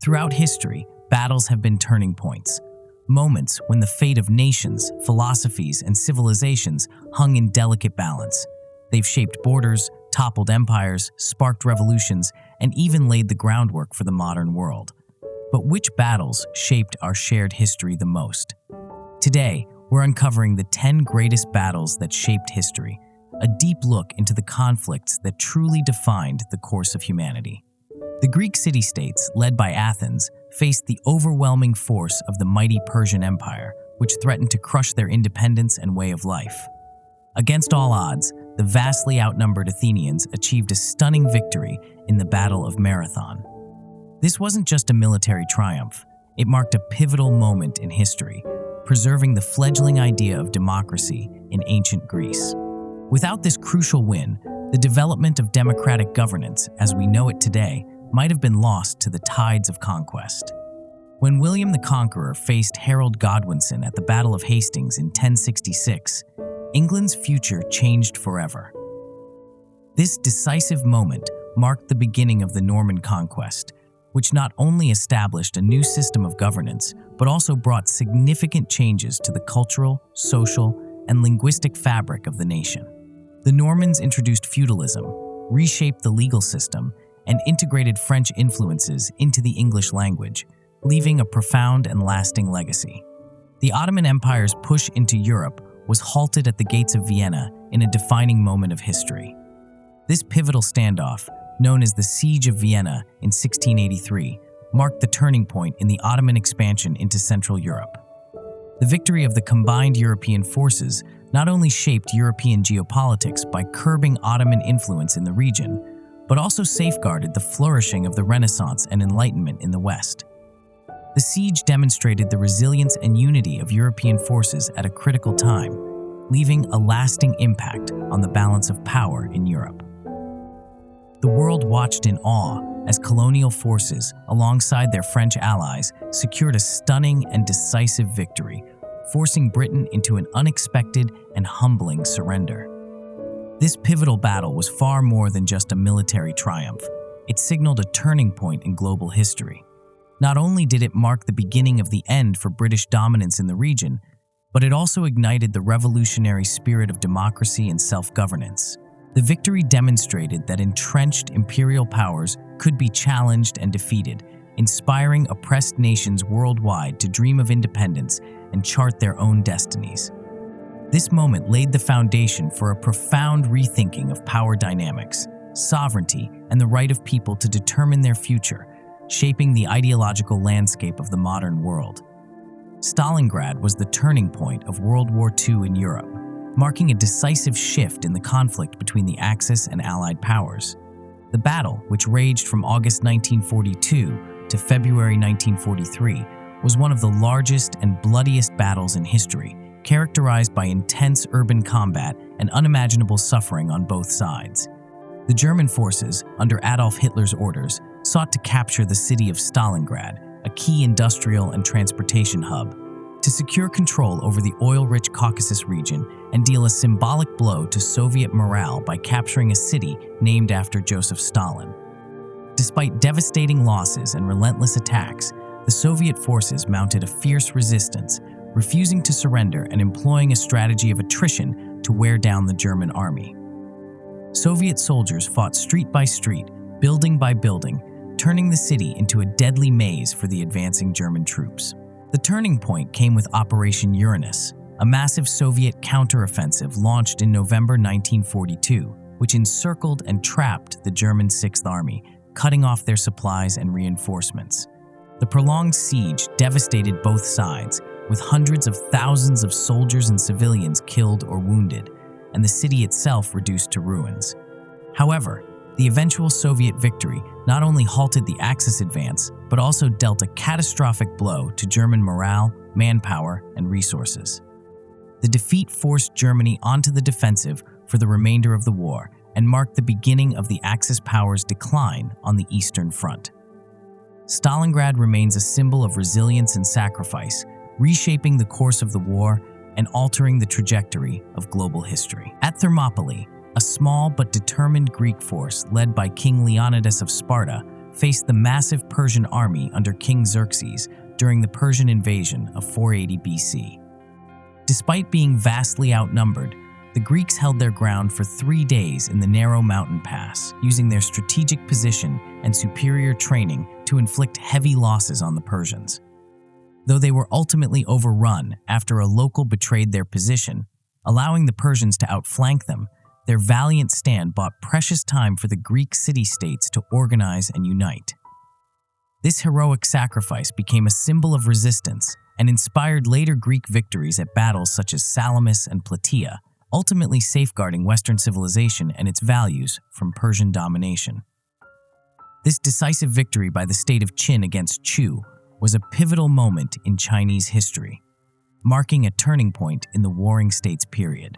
Throughout history, battles have been turning points, moments when the fate of nations, philosophies, and civilizations hung in delicate balance. They've shaped borders, toppled empires, sparked revolutions, and even laid the groundwork for the modern world. But which battles shaped our shared history the most? Today, we're uncovering the 10 greatest battles that shaped history, a deep look into the conflicts that truly defined the course of humanity. The Greek city-states, led by Athens, faced the overwhelming force of the mighty Persian Empire, which threatened to crush their independence and way of life. Against all odds, the vastly outnumbered Athenians achieved a stunning victory in the Battle of Marathon. This wasn't just a military triumph, it marked a pivotal moment in history, preserving the fledgling idea of democracy in ancient Greece. Without this crucial win, the development of democratic governance, as we know it today, might have been lost to the tides of conquest. When William the Conqueror faced Harold Godwinson at the Battle of Hastings in 1066, England's future changed forever. This decisive moment marked the beginning of the Norman conquest, which not only established a new system of governance, but also brought significant changes to the cultural, social, and linguistic fabric of the nation. The Normans introduced feudalism, reshaped the legal system, and integrated French influences into the English language, leaving a profound and lasting legacy. The Ottoman Empire's push into Europe was halted at the gates of Vienna in a defining moment of history. This pivotal standoff, known as the Siege of Vienna in 1683, marked the turning point in the Ottoman expansion into Central Europe. The victory of the combined European forces not only shaped European geopolitics by curbing Ottoman influence in the region, but also safeguarded the flourishing of the Renaissance and Enlightenment in the West. The siege demonstrated the resilience and unity of European forces at a critical time, leaving a lasting impact on the balance of power in Europe. The world watched in awe as colonial forces, alongside their French allies, secured a stunning and decisive victory, forcing Britain into an unexpected and humbling surrender. This pivotal battle was far more than just a military triumph. It signaled a turning point in global history. Not only did it mark the beginning of the end for British dominance in the region, but it also ignited the revolutionary spirit of democracy and self-governance. The victory demonstrated that entrenched imperial powers could be challenged and defeated, inspiring oppressed nations worldwide to dream of independence and chart their own destinies. This moment laid the foundation for a profound rethinking of power dynamics, sovereignty, and the right of people to determine their future, shaping the ideological landscape of the modern world. Stalingrad was the turning point of World War II in Europe, marking a decisive shift in the conflict between the Axis and Allied powers. The battle, which raged from August 1942 to February 1943, was one of the largest and bloodiest battles in history, characterized by intense urban combat and unimaginable suffering on both sides. The German forces, under Adolf Hitler's orders, sought to capture the city of Stalingrad, a key industrial and transportation hub, to secure control over the oil-rich Caucasus region and deal a symbolic blow to Soviet morale by capturing a city named after Joseph Stalin. Despite devastating losses and relentless attacks, the Soviet forces mounted a fierce resistance, refusing to surrender and employing a strategy of attrition to wear down the German army. Soviet soldiers fought street by street, building by building, turning the city into a deadly maze for the advancing German troops. The turning point came with Operation Uranus, a massive Soviet counteroffensive launched in November 1942, which encircled and trapped the German Sixth Army, cutting off their supplies and reinforcements. The prolonged siege devastated both sides, with hundreds of thousands of soldiers and civilians killed or wounded, and the city itself reduced to ruins. However, the eventual Soviet victory not only halted the Axis advance, but also dealt a catastrophic blow to German morale, manpower, and resources. The defeat forced Germany onto the defensive for the remainder of the war and marked the beginning of the Axis powers' decline on the Eastern Front. Stalingrad remains a symbol of resilience and sacrifice, reshaping the course of the war and altering the trajectory of global history. At Thermopylae, a small but determined Greek force led by King Leonidas of Sparta faced the massive Persian army under King Xerxes during the Persian invasion of 480 BC. Despite being vastly outnumbered, the Greeks held their ground for 3 days in the narrow mountain pass, using their strategic position and superior training to inflict heavy losses on the Persians. Though they were ultimately overrun after a local betrayed their position, allowing the Persians to outflank them, their valiant stand bought precious time for the Greek city-states to organize and unite. This heroic sacrifice became a symbol of resistance and inspired later Greek victories at battles such as Salamis and Plataea, ultimately safeguarding Western civilization and its values from Persian domination. This decisive victory by the state of Qin against Chu was a pivotal moment in Chinese history, marking a turning point in the Warring States period.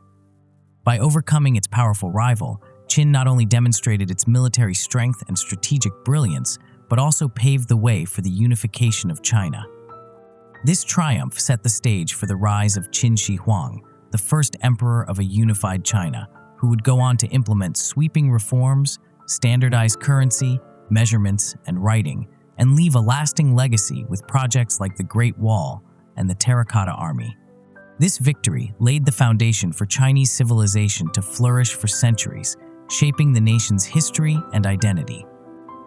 By overcoming its powerful rival, Qin not only demonstrated its military strength and strategic brilliance, but also paved the way for the unification of China. This triumph set the stage for the rise of Qin Shi Huang, the first emperor of a unified China, who would go on to implement sweeping reforms, standardize currency, measurements, and writing, and leave a lasting legacy with projects like the Great Wall and the Terracotta Army. This victory laid the foundation for Chinese civilization to flourish for centuries, shaping the nation's history and identity.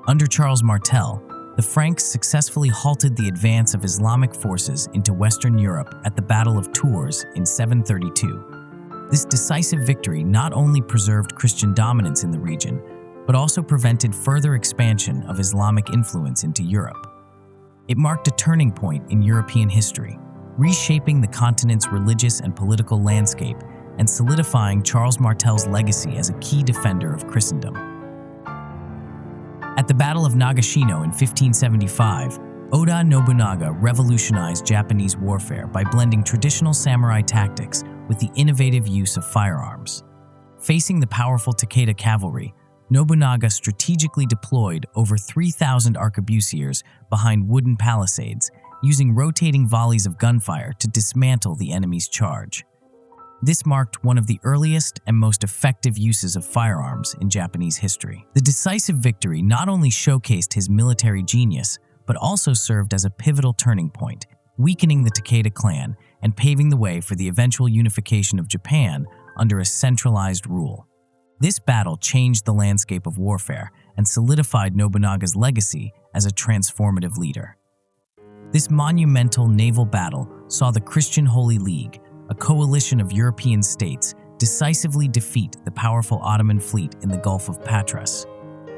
Under Charles Martel, the Franks successfully halted the advance of Islamic forces into Western Europe at the Battle of Tours in 732. This decisive victory not only preserved Christian dominance in the region, but also prevented further expansion of Islamic influence into Europe. It marked a turning point in European history, reshaping the continent's religious and political landscape and solidifying Charles Martel's legacy as a key defender of Christendom. At the Battle of Nagashino in 1575, Oda Nobunaga revolutionized Japanese warfare by blending traditional samurai tactics with the innovative use of firearms. Facing the powerful Takeda cavalry, Nobunaga strategically deployed over 3,000 arquebusiers behind wooden palisades, using rotating volleys of gunfire to dismantle the enemy's charge. This marked one of the earliest and most effective uses of firearms in Japanese history. The decisive victory not only showcased his military genius, but also served as a pivotal turning point, weakening the Takeda clan and paving the way for the eventual unification of Japan under a centralized rule. This battle changed the landscape of warfare and solidified Nobunaga's legacy as a transformative leader. This monumental naval battle saw the Christian Holy League, a coalition of European states, decisively defeat the powerful Ottoman fleet in the Gulf of Patras.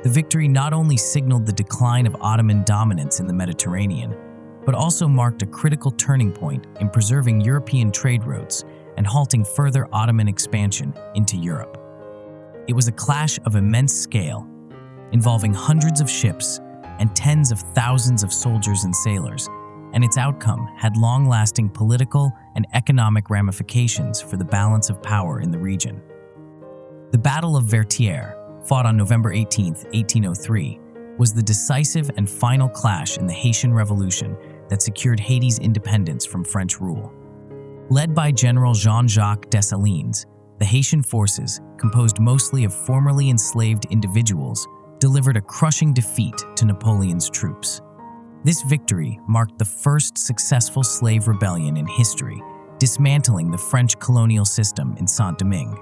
The victory not only signaled the decline of Ottoman dominance in the Mediterranean, but also marked a critical turning point in preserving European trade routes and halting further Ottoman expansion into Europe. It was a clash of immense scale, involving hundreds of ships and tens of thousands of soldiers and sailors, and its outcome had long-lasting political and economic ramifications for the balance of power in the region. The Battle of Vertières, fought on November 18, 1803, was the decisive and final clash in the Haitian Revolution that secured Haiti's independence from French rule. Led by General Jean-Jacques Dessalines, the Haitian forces, composed mostly of formerly enslaved individuals, delivered a crushing defeat to Napoleon's troops. This victory marked the first successful slave rebellion in history, dismantling the French colonial system in Saint-Domingue.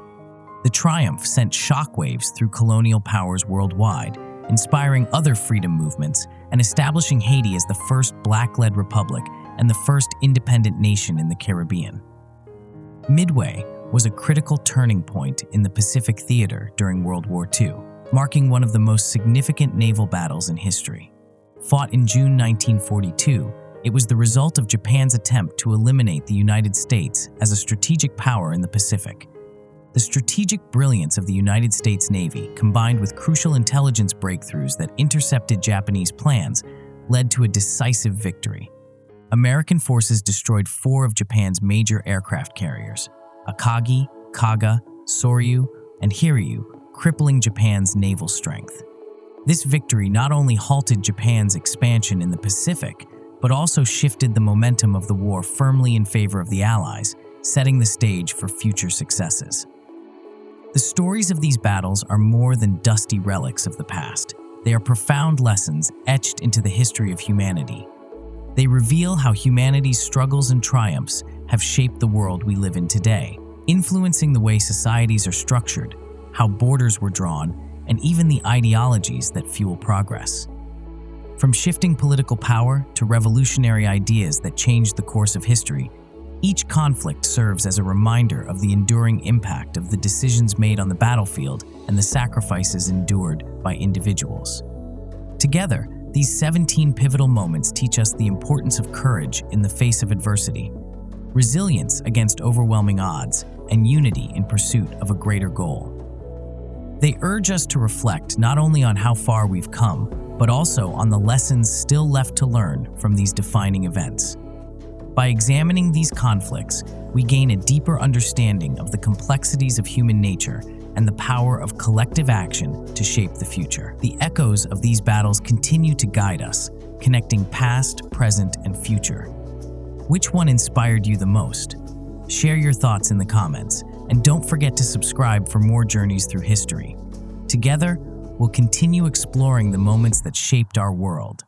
The triumph sent shockwaves through colonial powers worldwide, inspiring other freedom movements and establishing Haiti as the first Black-led republic and the first independent nation in the Caribbean. Midway was a critical turning point in the Pacific theater during World War II, marking one of the most significant naval battles in history. Fought in June 1942, it was the result of Japan's attempt to eliminate the United States as a strategic power in the Pacific. The strategic brilliance of the United States Navy, combined with crucial intelligence breakthroughs that intercepted Japanese plans, led to a decisive victory. American forces destroyed 4 of Japan's major aircraft carriers, Akagi, Kaga, Soryu, and Hiryu, crippling Japan's naval strength. This victory not only halted Japan's expansion in the Pacific, but also shifted the momentum of the war firmly in favor of the Allies, setting the stage for future successes. The stories of these battles are more than dusty relics of the past. They are profound lessons etched into the history of humanity. They reveal how humanity's struggles and triumphs have shaped the world we live in today, influencing the way societies are structured, how borders were drawn, and even the ideologies that fuel progress. From shifting political power to revolutionary ideas that changed the course of history, each conflict serves as a reminder of the enduring impact of the decisions made on the battlefield and the sacrifices endured by individuals. Together, these 17 pivotal moments teach us the importance of courage in the face of adversity, resilience against overwhelming odds, and unity in pursuit of a greater goal. They urge us to reflect not only on how far we've come, but also on the lessons still left to learn from these defining events. By examining these conflicts, we gain a deeper understanding of the complexities of human nature and the power of collective action to shape the future. The echoes of these battles continue to guide us, connecting past, present, and future. Which one inspired you the most? Share your thoughts in the comments, and don't forget to subscribe for more journeys through history. Together, we'll continue exploring the moments that shaped our world.